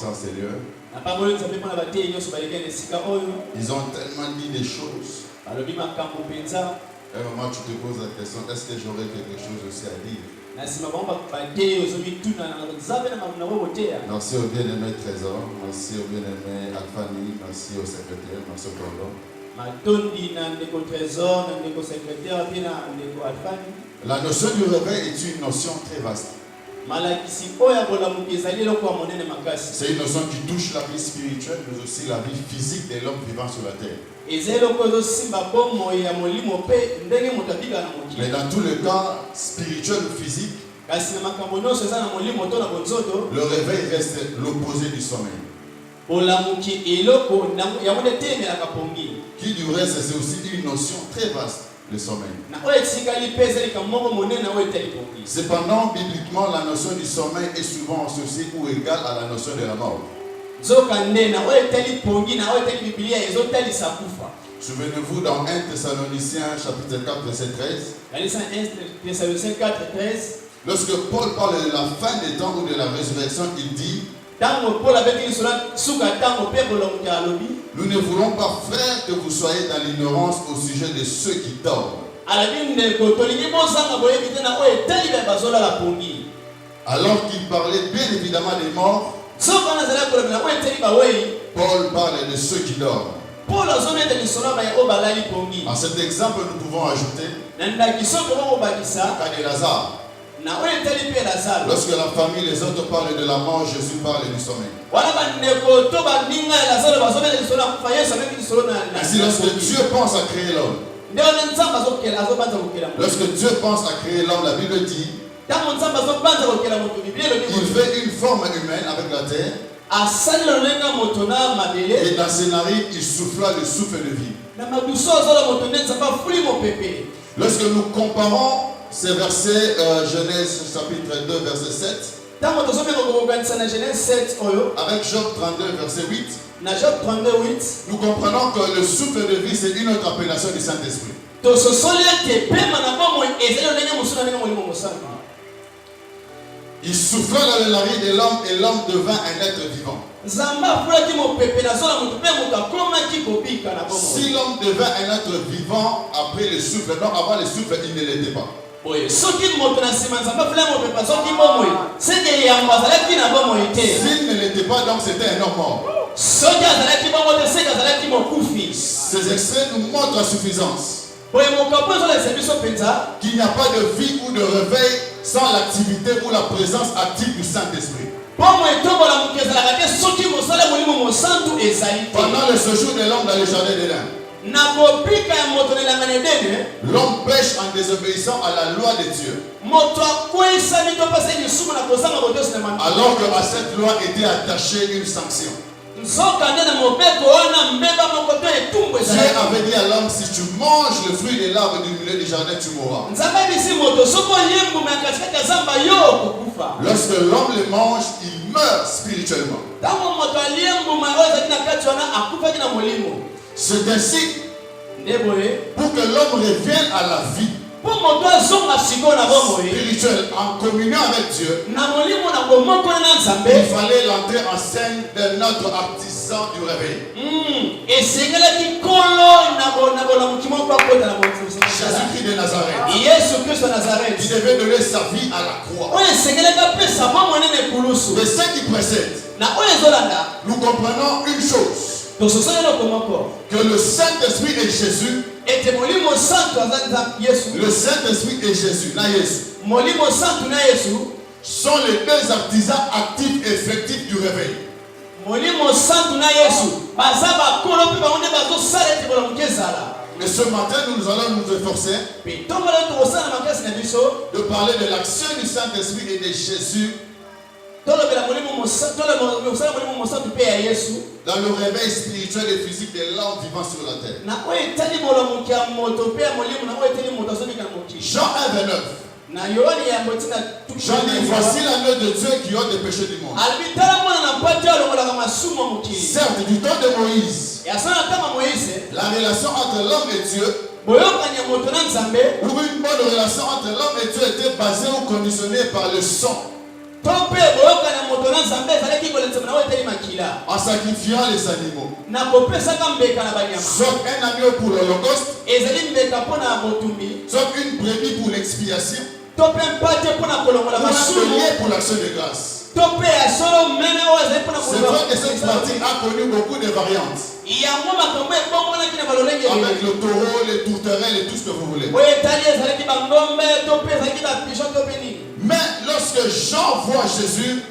ça c'est lieu. Ils ont tellement dit des choses. À un moment tu te poses la question, est-ce que j'aurais quelque chose aussi à dire? Merci au bien-aimé Trésor, merci au bien-aimé Alphani, merci au secrétaire, merci au cordon. La notion du réveil est une notion très vaste. C'est une notion qui touche la vie spirituelle, mais aussi la vie physique de l'homme vivant sur la terre. Mais dans tous les cas, spirituel ou physique, le réveil reste l'opposé du sommeil. Qui du reste, c'est aussi une notion très vaste, le sommeil. Cependant, bibliquement, la notion du sommeil est souvent associée ou égale à la notion de la mort. Souvenez-vous dans 1 Thessaloniciens chapitre 4 verset 13. Lorsque Paul parle de la fin des temps ou de la résurrection, il dit: nous ne voulons pas, frères, que vous soyez dans l'ignorance au sujet de ceux qui dorment. Alors qu'il parlait bien évidemment des morts, Paul parle de ceux qui dorment. À cet exemple, nous pouvons ajouter le cas de Lazare. Lorsque la famille, les autres parlent de la mort, Jésus parle du sommeil. Ainsi, lorsque Dieu pense à créer l'homme, lorsque Dieu pense à créer l'homme, la Bible dit: il fait une forme humaine avec la terre, et dans ses narines, il souffla le souffle de vie. Lorsque nous comparons ces versets, Genèse chapitre 2, verset 7, avec Job 32, verset 8, nous comprenons que le souffle de vie, c'est une autre appellation du Saint-Esprit. Il souffla dans les narines de l'homme et l'homme devint un être vivant. Si l'homme devint un être vivant après le souffle, non, avant le souffle, il ne l'était pas. S'il ne l'était pas, donc c'était un homme mort. Ces extraits nous montrent la suffisance qu'il n'y a pas de vie ou de réveil sans l'activité ou la présence active du Saint-Esprit. Pendant le séjour de l'homme dans le jardin d'Éden, l'homme pêche en désobéissant à la loi de Dieu. Alors qu'à cette loi était attachée une sanction. Dieu avait dit à l'homme: si tu manges le fruit de l'arbre du milieu du jardin, tu mourras. Lorsque l'homme le mange, il meurt spirituellement. C'est ainsi, pour que l'homme revienne à la vie spirituelle en communion avec Dieu, il fallait l'entrée en scène de notre artisan du réveil. Jésus-Christ de Nazareth, qui devait donner sa vie à la croix. De ce qui précède, nous comprenons une chose: que le Saint-Esprit et Jésus, le Saint-Esprit et Jésus, sont les deux artisans actifs et effectifs du réveil. Mais ce matin, nous allons nous efforcer de parler de l'action du Saint-Esprit et de Jésus dans le réveil spirituel et physique de l'homme vivant sur la terre. Jean 1, 29. Jean dit: voici l'agneau de Dieu qui ôte les péchés du monde. Certes, du temps de Moïse, la relation entre l'homme et Dieu, ou une bonne relation entre l'homme et Dieu, était basée ou conditionnée par le sang. sacrifiant les animaux. Soit un agneau pour l'Holocauste, soit une brebis pour l'expiation, soit un bélier pour l'action de grâce. C'est vrai que cette pratique a connu beaucoup de variantes. Avec le taureau, les tourterelles et tout ce que vous voulez. Mais lorsque Jean voit Jésus,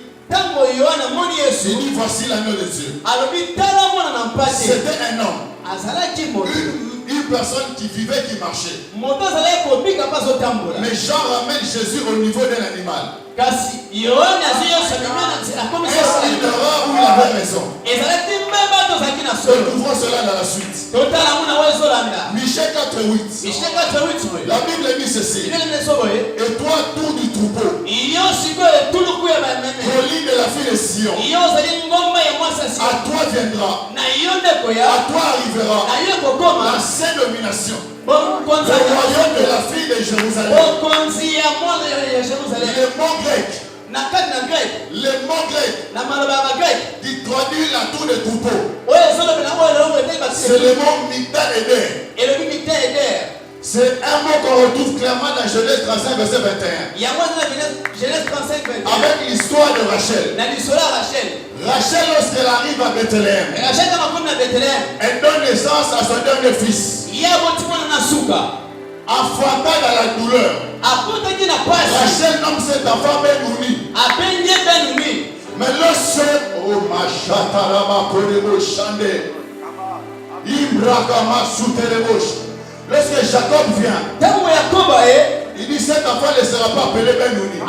il dit voici l'agneau de Dieu. C'était un homme. Une personne qui vivait, qui marchait. Mais Jean ramène Jésus au niveau d'un animal. Est-ce une erreur ou il avait raison? Nous voyons cela dans la suite. Michée 4:8. La Bible dit ceci. Et toi, tout du troupeau, Colline de la fille de Sion, à toi viendra, à toi arrivera la sainte domination, le royaume de la fille de Jérusalem. Les mots grecs qui traduisent la tour de troupeau, c'est le mot Migdal Eder. C'est un mot qu'on retrouve clairement dans Genèse 35, verset 21. Avec l'histoire de Rachel. Rachel, lorsqu'elle arrive à Bethléem, elle donne naissance à son dernier fils. Enfantant dans la douleur, Rachel nomme cet enfant Ben-Ouni. Mais lorsque lorsque Jacob vient, il dit cet enfant ne sera pas appelé Ben-Ouni.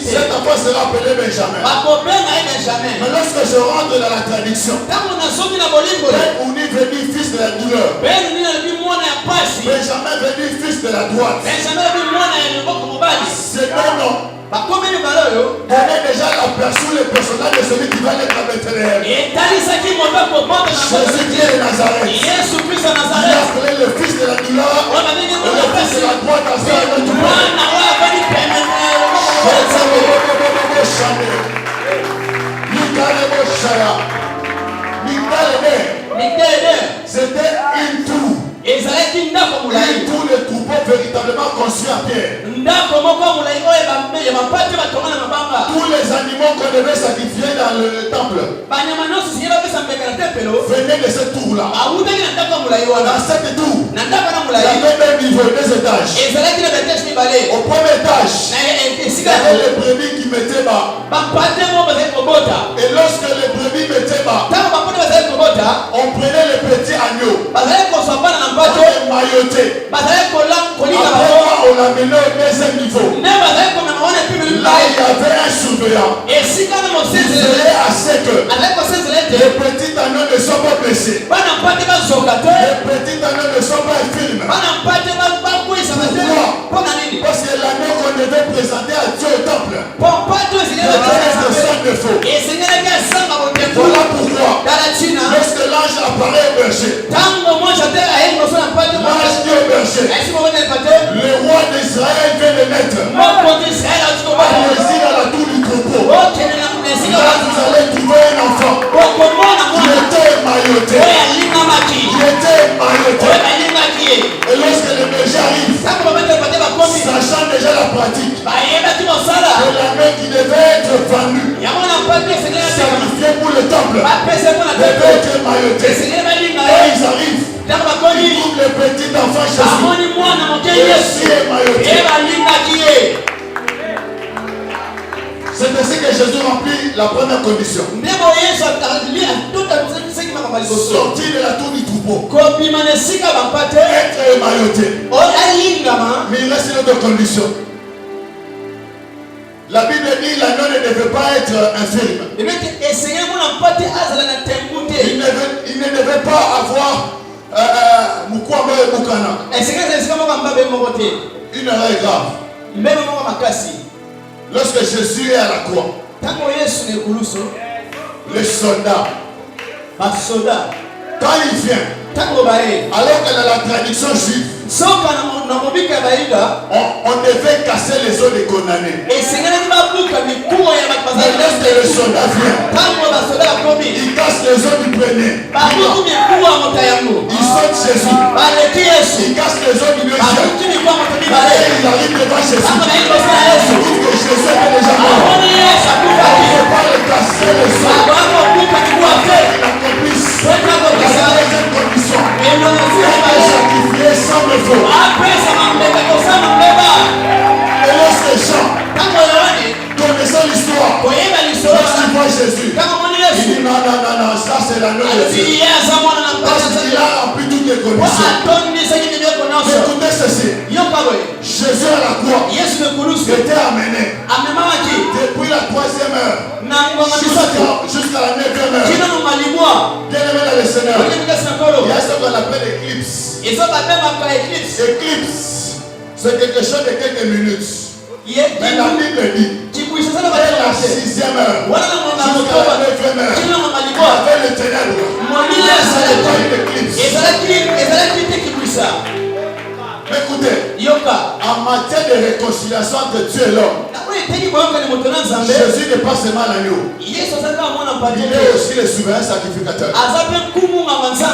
Cet enfant sera appelé Benjamin. Mais lorsque je rentre dans la traduction, Ben-Ouni veut dire fils de la douleur. Benjamin veut dire fils de la droite. C'est un nom. Donnez déjà l'aperçu le personnage de celui qui va naître à Bethléem. Jésus qui est de Nazareth. Il a appelé le fils de la douleur et le fils de la droite à faire le tout. C'était une tour. Une tour de troupeau véritablement construit à pierre. Tous les animaux qu'on devait sacrifier dans le temple venaient de cette tour-là. Dans cette tour, il y avait deux niveaux, deux étages. Au premier étage, il y avait les brebis qui mettaient bas. Et lorsque les brebis mettaient bas, on prenait les petits agneaux, on les maillotait. Après, on l'amenait au deuxième niveau. Là, il y avait un surveillant. Il veillait à ce que les petits agneaux ne soient pas blessés. Les petits agneaux ne soient pas infirmes. Pourquoi? Parce que l'agneau qu'on devait présenter à Dieu au temple devait être sans défaut. Voilà pourquoi, lorsque l'ange apparaît au berger, l'ange dit au berger, le roi d'Israël vient de naître. Allez-y dans la tour du troupeau. Là, vous allez trouver un enfant. Il était mailloté. Et lorsque le berger arrive, sachant déjà la pratique, que l'agneau qui devait être vendu, sacrifié pour le temple, devait être mailloté. Et ils arrivent. Ils trouvent le petit enfant Jésus. Et aussi est mailloté. C'est ainsi que Jésus remplit la première condition. Sortir de la tour du troupeau. Être mailloté. Mais il reste une autre condition. La Bible dit l'agneau ne devait pas être infirme. Il ne devait pas avoir une erreur grave. Lorsque Jésus est à la croix, le soldat, quand il vient, alors que dans la tradition juive, on devait casser les os des condamnés. Mais lorsque le soldat vient, les os du premier. Ils sautent Jésus. Ils cassent les os du deuxième. Et ils arrivent devant Jésus. Ils disent que Jésus est déjà mort. Il ne faut pas le casser les os. Il accomplisse la deuxième condition. Sacrifié sans le feu. Et lorsque Jean, connaissant l'histoire, lorsqu'il voit Jésus, il dit non, ça c'est l'agneau de Dieu. Parce qu'il a rempli toutes les conditions. Mais écoutez ceci, Jésus à la croix était amené depuis la 3e heure jusqu'à la 9e heure. Bien aimé dans le Seigneur, il y a ce qu'on appelle l'éclipse. Éclipse, c'est quelque chose de quelques minutes. Mais la Bible dit dès la 6e heure jusqu'à la 9e heure, il y avait le ténèbre. Ça n'est pas une éclipse. Écoutez, en matière de réconciliation entre Dieu et l'homme, Jésus n'est pas seulement l'agneau. Il est aussi le souverain sacrificateur.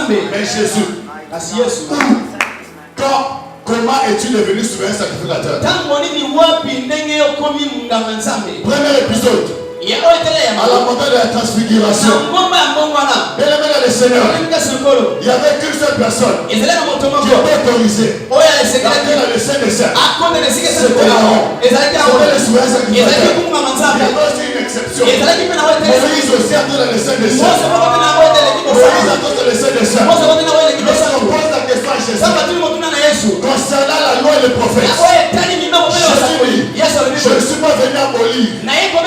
Mais Jésus, comment es-tu devenu souverain sacrificateur? Premier épisode. À la montagne de la transfiguration. Bien aimé dans le Seigneur, il n'y avait qu'une seule personne qui était autorisée. Laquelle a le Saint des Saints. C'était Aaron. C'était le souverain sacrificateur. Il y avait aussi une exception. Moïse aussi a dans le Saint des Saints. Moïse a dans le Saint des Saints. Lorsqu'on pose la question à Jésus concernant la loi et les prophètes, Jésus dit, je ne suis pas venu abolir, mais je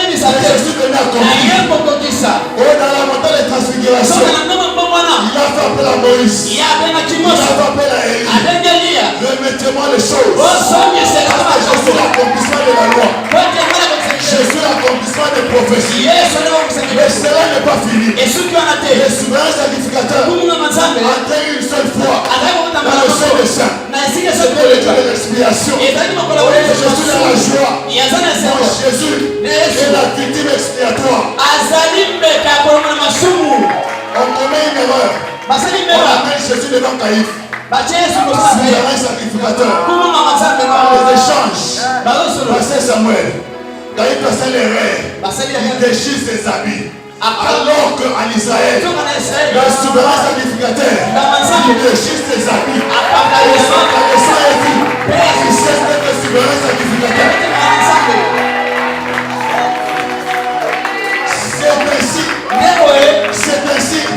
suis venu accomplir. Dans la montagne de transfiguration, il a fait appel à Moïse, il a fait appel à Élie. Remettez-moi les choses. Parce que je suis l'accomplissement de la loi. Je suis l'accomplissement des prophéties. Mais cela n'est pas fini. Le souverain sacrificateur a entré une seule fois dans le Saint des Saints. C'était le jour de l'expiation. Je suis dans la joie. Mon Jésus est la victime expiatoire. On commet une erreur. On amène Jésus devant Caïphe. Souverain sacrificateur. Les échanges. Pasteur Samuel. Caïphe passait l'erreur. Il déchire ses habits. Alors qu'en Israël, le souverain sacrificateur, il déchire ses habits. Et son caressant est vu. Il cesse d'être le souverain sacrificateur. C'est ainsi que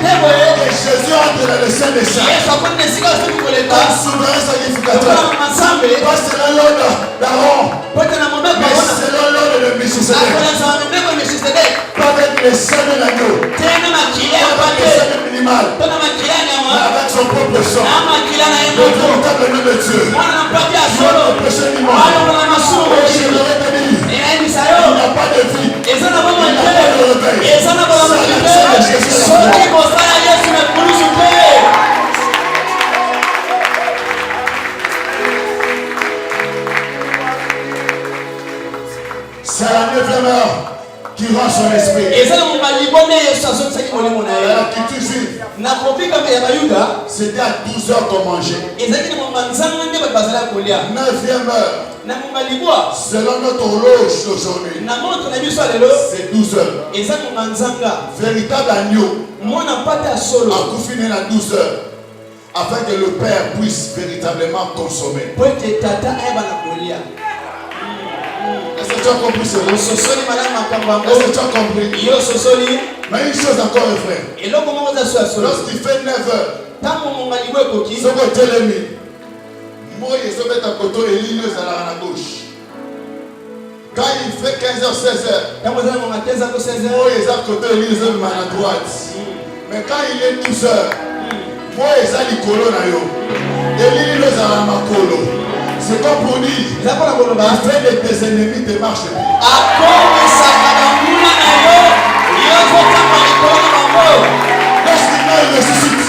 Jésus entre dans le Saint des Saints. Un souverain sacrificateur. Pas selon l'ordre d'Aaron, mais selon l'ordre de Melchisedec. Pas avec les seins de l'agneau. Pas avec les seins minimales. Mais avec son propre sang. Le véritable nom de Dieu. Dieu ne péché ni mort. Je l'aurais béni. Il n'a pas de vie. Il n'a pas de réveil. C'est la 9e heure qui rend son esprit. La culture juive, c'était à 12 heures qu'on mangeait. 9e heure, selon notre horloge d'aujourd'hui, c'est 12 heures. Véritable agneau a coufiné à 12 heures afin que le Père puisse véritablement consommer. Est-ce que tu as compris cela? Est-ce que tu as compris? Mais une chose encore, frère. Lorsqu'il fait 9 heures, ce côté l'ennemi, moi, il se met à côté et il est à la gauche. Quand il fait 15h, 16h, moi, il est à côté et il est à droite. Mais quand il est 12h, moi, il est à l'icolo et il est à la macolo. C'est comme pour dire, il fait de tes ennemis te marche. Lorsqu'il meurt, il ressuscite.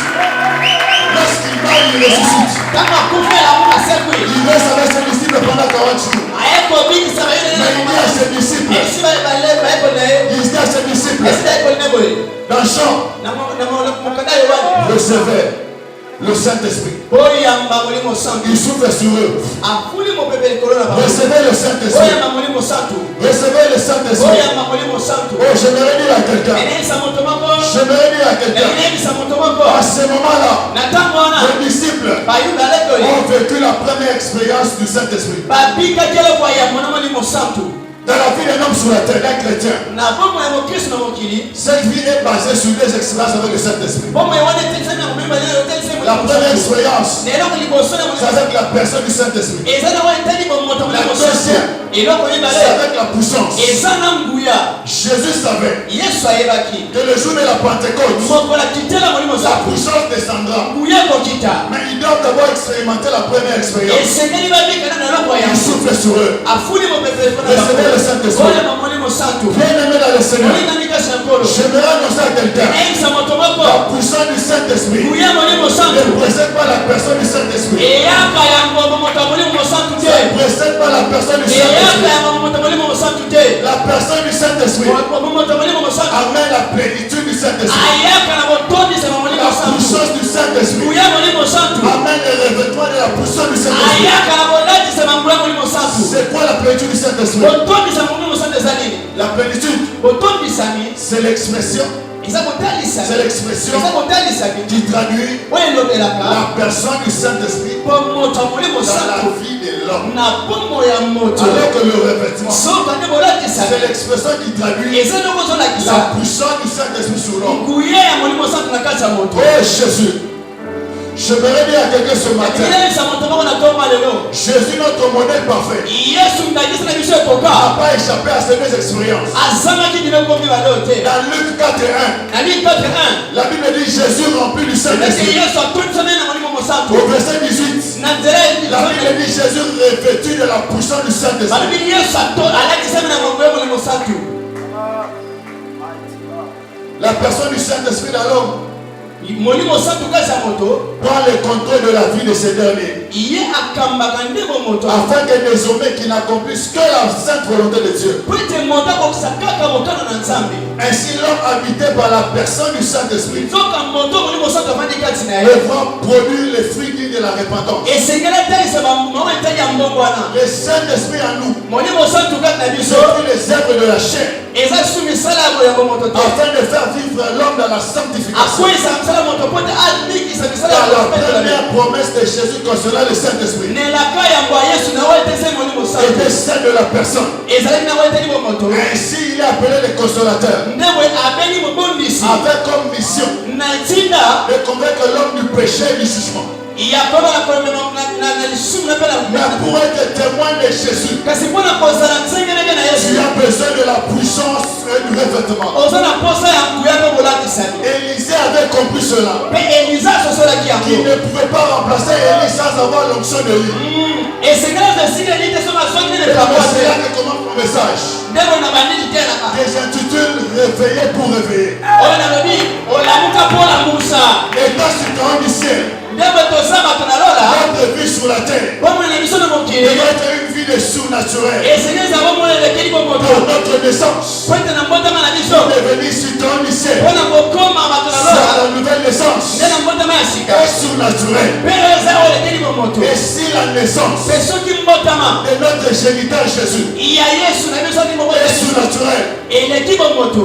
Lorsqu'il meurt, il ressuscite. Il reste avec ses disciples pendant 40 jours. Mais il dit à ses disciples, Dans Jean, recevez le Saint-Esprit. Il souffle sur eux. Recevez le Saint-Esprit. Recevez le Saint-Esprit. Oh, j'aimerais dire à quelqu'un. J'aimerais dire à quelqu'un. À ce moment-là, les disciples ont vécu la première expérience du Saint-Esprit. Dans la vie d'un homme sur la terre, d'un chrétien, cette vie est basée sur des expériences avec le Saint-Esprit. La première expérience, c'est avec la personne du Saint-Esprit. La deuxième, c'est avec la puissance. Jésus savait que le jour de la Pentecôte, la puissance descendra. Mais il doit d'abord expérimenter la première expérience. Il souffle sur eux. Recevez le Saint-Esprit. Bien-aimé dans le Seigneur, j'aimerais annoncer à quelqu'un, la puissance du Saint-Esprit ne précède pas la personne du Saint-Esprit. Ça ne précède pas la personne du Saint-Esprit. La personne du Saint-Esprit amène la plénitude du Saint-Esprit. La puissance du Saint-Esprit amène le revêtement de la puissance du Saint-Esprit. C'est quoi la plénitude du Saint-Esprit? La plénitude, c'est l'expression. C'est l'expression qui traduit la personne du Saint-Esprit dans la vie de l'homme. Alors que le revêtement, c'est l'expression qui traduit la puissance du Saint-Esprit sur l'homme. Oh Jésus, je voudrais dire à quelqu'un ce matin, Jésus, notre modèle parfait, n'a pas échappé à ces deux expériences. Dans Luc 4:1, la Bible dit Jésus rempli du Saint-Esprit. Au verset 18, la Bible dit Jésus revêtu de la puissance du Saint-Esprit. La personne du Saint-Esprit dans l'homme prend le contrôle de la vie de ces derniers, afin que désormais qu'ils n'accomplissent que la sainte volonté de Dieu. Ainsi l'homme habité par la personne du Saint-Esprit devra produire les fruits dignes de la repentance. Le Saint-Esprit en nous depuis les œuvres de la chair, afin de faire vivre l'homme dans la sanctification. La première promesse de Jésus concernant le Saint-Esprit était celle de la personne. Ainsi il est appelé le consolateur, avec comme mission de convaincre l'homme du péché et du jugement. Mais pour être témoin de Jésus, tu as besoin de la puissance et du revêtement. Élisée avait compris cela, qu'il ne pouvait pas remplacer Élie sans avoir l'onction de lui. Et c'est là que commence mon message, que j'intitule Réveiller pour réveiller. Étant citoyen du ciel, notre vie sur la terre doit être une vie de surnaturel. Pour notre naissance, pour devenir citoyen du ciel, c'est la nouvelle naissance est surnaturelle. Et si la naissance de notre géniteur Jésus est surnaturelle,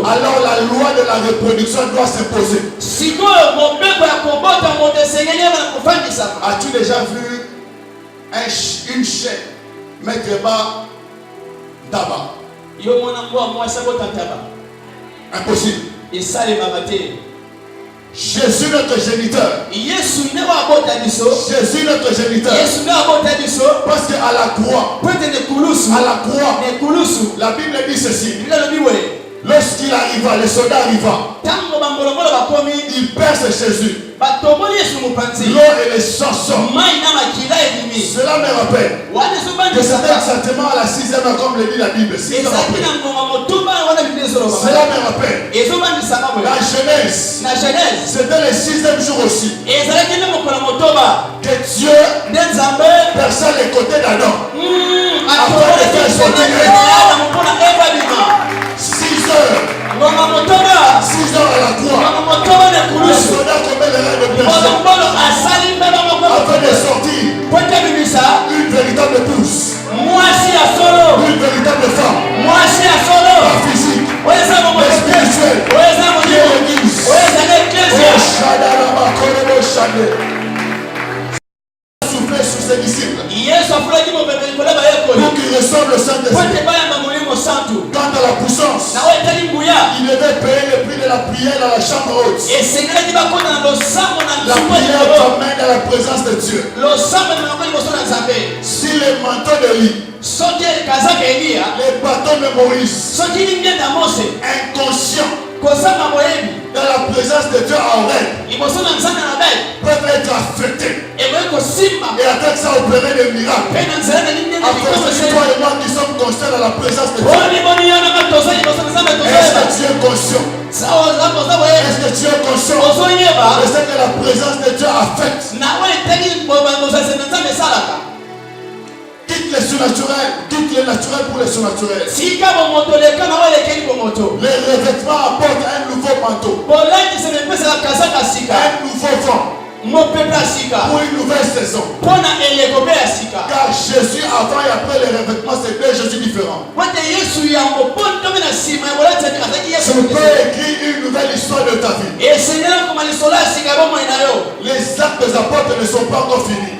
alors la loi de la reproduction doit s'imposer. As-tu déjà vu une chaîne mettre bas tabac? Impossible. Jésus notre géniteur. Jésus notre géniteur. Parce qu'à la croix, la Bible dit ceci. Lorsqu'il arriva, le soldat arriva, il perce Jésus. L'eau et le sang sortent. Cela me rappelle que c'était exactement à la 6e heure, comme le dit la Bible. Cela me rappelle la Genèse. C'était le 6e jour aussi, que Dieu perça les côtés d'Adam afin de faire sortir Ève. 6 heures à la croix. Souffler sur ses disciples pour qu'ils reçoivent le Saint-Esprit. Quant à la puissance, il devait payer le prix de la prière dans la chambre haute. La prière t'amène à la présence de Dieu. Si les manteaux de lit, les bâtons de Moïse, inconscients dans la présence de Dieu à Horeb, peuvent être affectés et avec ça opérer des miracles. À cause de toi et moi qui sommes conscients dans la présence de Dieu. Est-ce que tu es conscient? Est-ce que tu es conscient de ce que la présence de Dieu affecte? Quitte les surnaturels, quitte les naturels pour les surnaturels. Les revêtements apportent un nouveau manteau, un nouveau vent pour une nouvelle saison. Car Jésus avant et après les revêtements, c'est deux Jésus différents. Tu peux écrire une nouvelle histoire de ta vie. Les actes des apôtres ne sont pas encore finis.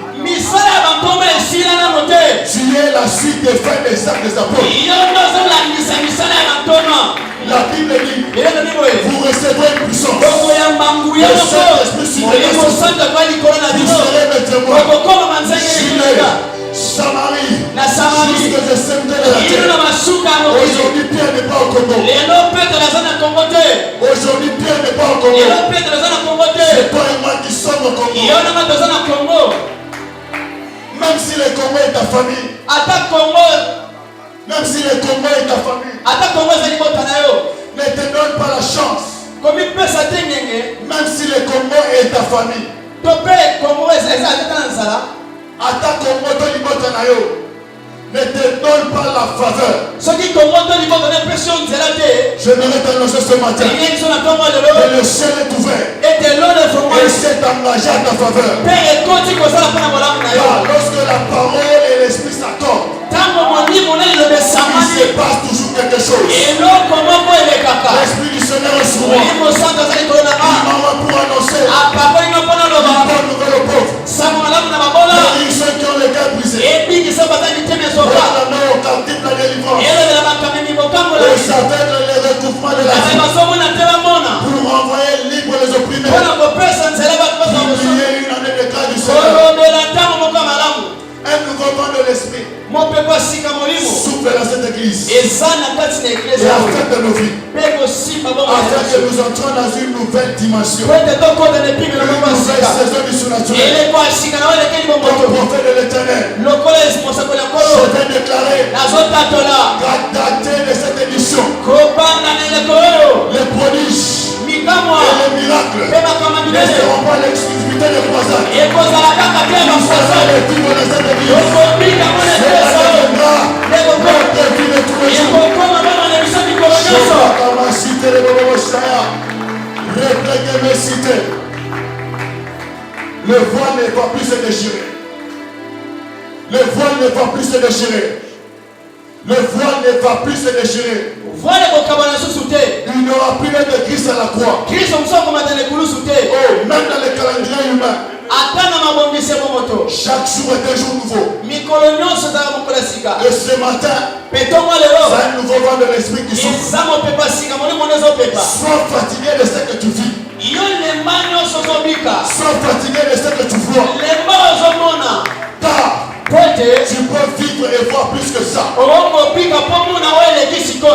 Tu es la suite des faits des actes des apôtres. La Bible dit, vous recevrez une puissance. Le Saint-Esprit sur les vous serez mes témoins. Judée, Samarie, jusque je sèmerai de la terre. Aujourd'hui, Pierre n'est pas au Congo. Aujourd'hui, Pierre n'est pas au Congo. C'est toi et moi qui sommes au Congo. Même si le Congo est ta famille. Même si le Congo est ta famille. Ne te donne pas la chance. Même si le Congo est ta famille. Ne te donne pas la faveur. Je voudrais t'annoncer ce matin que le ciel est ouvert et s'est engagé à ta faveur. Car lorsque la parole et l'esprit s'accordent, il se passe toujours quelque chose. L'esprit du Seigneur est sur moi. Il m'envoie pour annoncer une bonne nouvelle aux pauvres. Guérir ceux qui ont le cœur brisé. Pour la main aux captifs la délivrance. Aux aveugles le recouvrement de la vie. Pour renvoyer libre les opprimés. Publier une année de grâce du Seigneur. Un nouveau vent de l'esprit souffle dans cette église et affecte nos vies, afin que nous entrons dans une nouvelle dimension, une nouvelle saison du surnaturel. Comme prophète de l'Éternel, je vais déclarer daté de cette édition les prodiges et les miracles ne seront pas l'exclusivité des voisins. Nous serons les vivres de cette église. Cela deviendra notre vie de tous les jours. Le voile ne va plus se déchirer. Le voile ne va plus se déchirer. Le voile ne va plus se déchirer. Il n'y aura plus de Christ à la croix. Oh, même dans le calendrier humain, chaque jour est un jour nouveau. Et ce matin, c'est un nouveau vent de l'esprit qui souffle. Sois fatigué de ce que tu vis. Sois fatigué de ce que tu vois. Car tu peux vivre et voir plus que ça.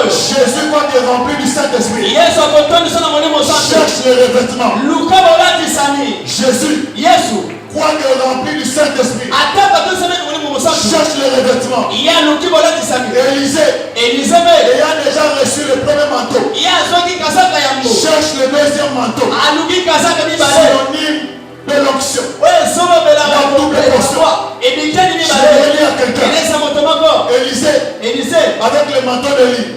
Jésus, quand il est rempli du Saint-Esprit, cherche les revêtements. Jésus, quand il est rempli du Saint-Esprit, cherche les revêtements. Élisée, ayant déjà reçu le premier manteau, cherche le deuxième manteau. Synonyme de l'onction. La double portion. Je vais lire à quelqu'un. Élisée, avec le manteau de lit,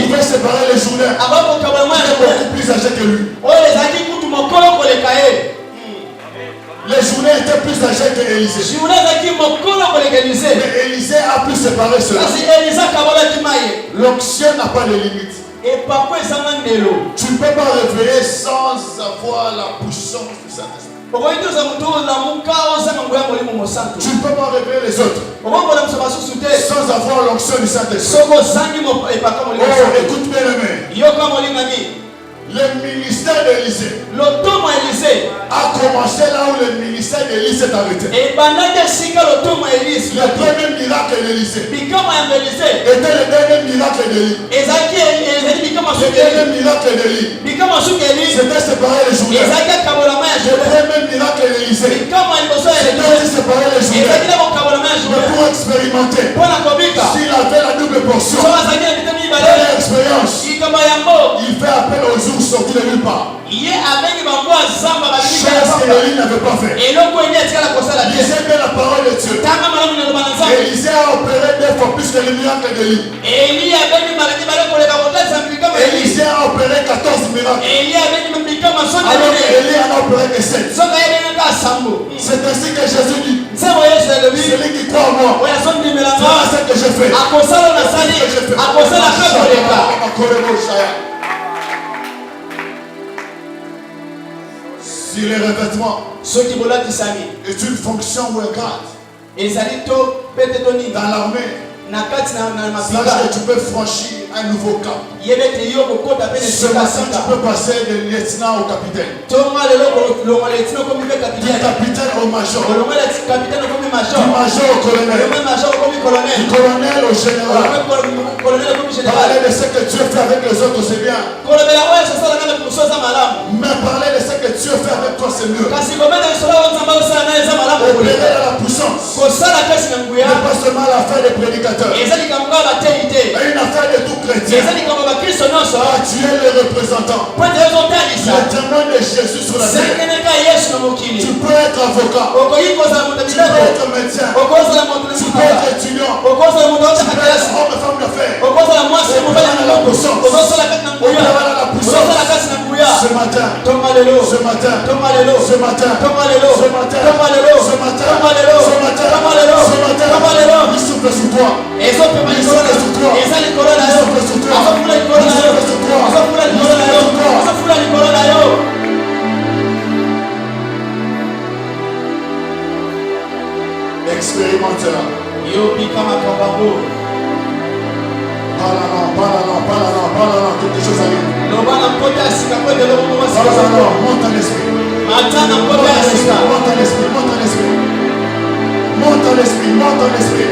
pouvait séparer les journaux. Il est beaucoup plus âgé que lui. Les journées étaient plus âgées que Élisée. Mais Élisée a pu séparer cela. L'onction n'a pas de limite. Tu ne peux pas réveiller sans avoir la puissance du Saint-Esprit. Tu ne peux pas révéler les autres sans avoir l'onction du Saint-Esprit. Oh, écoute bien le main. Le ministère d'Élisée a commencé là où le ministère d'Élisée est arrêté. Le premier miracle d'Élisée était le dernier miracle d'Élie. Le dernier miracle d'Élie, c'était séparer les journées. Le premier miracle d'Élisée, c'était séparer les journées. Mais pour expérimenter, s'il avait la double portion, l'expérience, il fait appel aux jours sortis de nulle part. Chose qu'Élie n'avait pas fait. Lisez bien la parole de Dieu. Élisée a opéré 2 fois plus que le miracle d'Élie. Élisée a opéré 14 miracles. Alors qu'Élie en a opéré que 7. C'est ainsi que Jésus dit, celui qui croit en moi, c'est ce que je fais. Si les revêtements est une fonction ou un grade dans l'armée, sache que tu peux franchir un nouveau cap. Ce matin, tu peux passer de lieutenant au capitaine. Du capitaine au major. Du major au colonel. Du colonel au général. Parler de ce que Dieu fait avec les autres, c'est bien. Mais parler de ce que Dieu fait avec toi, c'est mieux. Opérer dans la puissance. Ne pas seulement l'affaire des prédicateurs, mais une affaire de tout chrétien. Tu es le représentant. Le témoin de Jésus sur la terre. Tu peux être avocat. Tu peux être médecin. Tu peux être étudiant. Tu peux être homme et femme d'affaires. Opérer dans la puissance. Opérer dans la puissance. Ce matin. Ce matin. Ce matin. Il souffle sur toi. Il souffle sur toi. Expérimente cela. Parle, quelque chose arrive. Parle, monte en esprit. Monte en esprit.